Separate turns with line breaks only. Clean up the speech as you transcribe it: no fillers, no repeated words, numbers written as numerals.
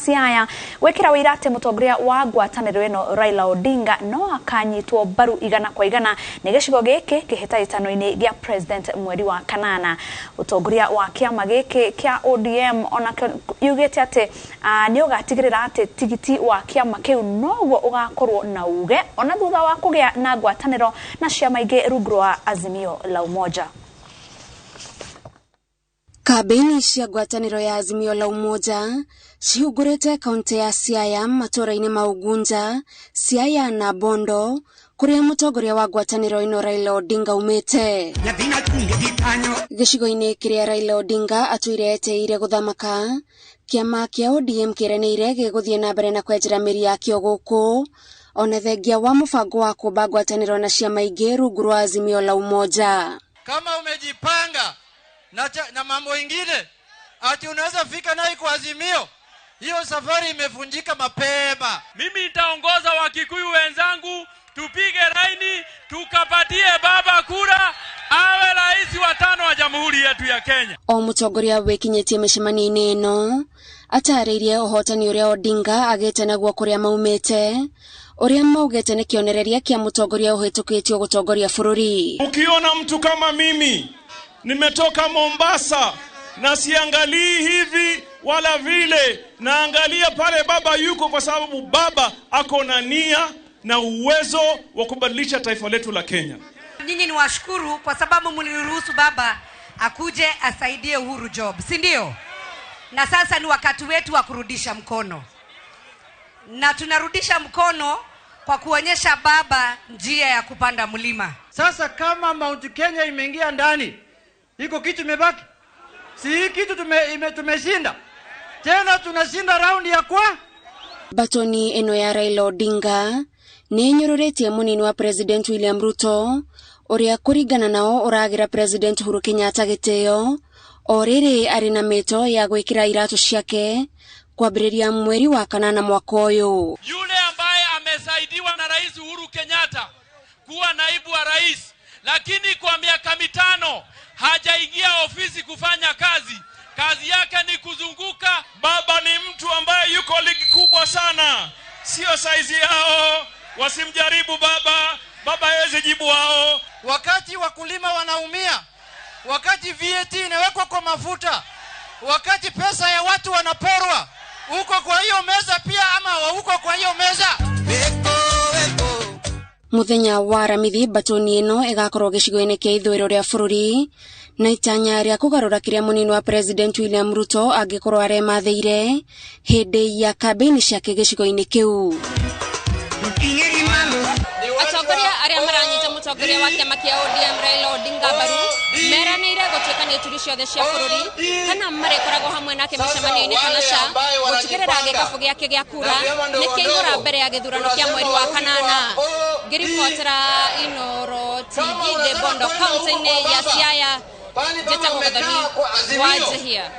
Siaya wekira wirate mutongoria wa ngwataniro eno Raila Odinga no akanyitwo baru igana kwa igana negecigo giki kihitahitano-ini gia president mweri wa kanana. Utongoria wa kiama giki kia ODM ona yugete ate ni ugatigirira ate tigiti wa kiama kiu noguo ugakorwo na uge ona thutha wa kugia na ngwataniro na ciama ingi rungu rwa Azimio la Umoja.
Kampeni cia ngwataniro ya Azimio la Umoja cihungurite kaunti ya Siaya matũra-inĩ ma Ugunja, Siaya na Bondo kuria mutongoria wa ngwataniro ino Raila Odinga umite. Gĩcigo-inĩ kĩrĩa Raila Odinga atuire eteire guthamaka, kiama kia ODM kĩranĩire gĩgũthiĩ na mbere na kwenjera mĩri yakĩo gũkũ ona thengia wa mũbango wa kũmba ngwataniro na ciama ingĩ rungu rwa Azimio la Umoja.
Kama umejipanga na mambo ingine ati unaweza fika nayo kwa Azimio, hiyo safari imevunjika mapema.
Mimi nitaongoza Wakikuyu wenzangu tupige laini tukapatie baba kura awe rais wa 5 wa jamhuri yetu ya Kenya.
O mutongoria wekinyetie mĩcemanio-inĩ ĩno atarĩirie ũhotani ũrĩa Odinga agĩte naguo kũrĩa maumĩte, ũrĩa maugĩte nĩ kĩonereria kĩa mutongoria ũhĩtũkĩtio gũtongoria bũrũri.
Ukiona mtu kama mimi nimetoka Mombasa na siangalii hivi wala vile, naangalia pale baba yuko, kwa sababu baba ako na nia na uwezo wa kubadilisha taifa letu la Kenya.
Nyinyi ni washukuru kwa sababu mliruhusu baba akuje asaidie Uhuru job, si ndio? Na sasa ni wakati wetu wa kurudisha mkono. Na tunarudisha mkono kwa kuonyesha baba njia ya kupanda mlima.
Sasa kama Mount Kenya imeingia ndani, iko kitu imebaki? Si kitu tumeshinda. Tena tunashinda raundi ya kwa.
Batoni eno ya Raila Odinga ni nyururetie munini wa President William Ruto uria kuringana nao uragira President Uhuru Kenyatta giteo oriri ari na mito ya gwikira iratu ciake kwambiriria mweri wa kanana mwaka uyu.
Yule ambaye amesaidiwa na Rais Uhuru Kenyatta kuwa naibu wa rais, lakini kwa miaka 5 hajaingia ofisi kufanya kazi. Kazi yake ni kuzunguka.
Baba ni mtu ambaye yuko ligi kubwa sana, sio saizi yao, wasimjaribu baba. Baba hawezi jibu wao.
Wakati wakulima wanaumia, wakati VAT inawekwa kwa mafuta, wakati pesa ya watu wanaporwa, uko kwa hiyo meza pia ama uko kwa hiyo meza?
Muthenya wa Ramithi batoni ino igakorwo gĩcigo-inĩ kĩa ithũĩro rĩa bũrũri na itanya rĩa kũgarũra kĩrĩa mũnini wa President William Ruto angĩkorwo aremathĩire hĩndĩ ya kampeni ciake gĩcigo-inĩ kĩu.
Atongoria arĩa maranyita mutongoria wa kĩama kĩa ODM Raila Odinga baru meranĩire gũtuĩkania ituri ciothe cia bũrũri kana marekoragwo hamwe nake mĩcemanio-inĩ kana ca gũtigĩrĩra gĩkabũ gĩake gĩa kura nĩkĩaihũra mbere ya gĩthurano kĩa mweri wa kanana. Ngĩribotera Inooro TV de Bondo kaunti-inĩ ya Siaya, Jeta Mũthoni wa Jehia.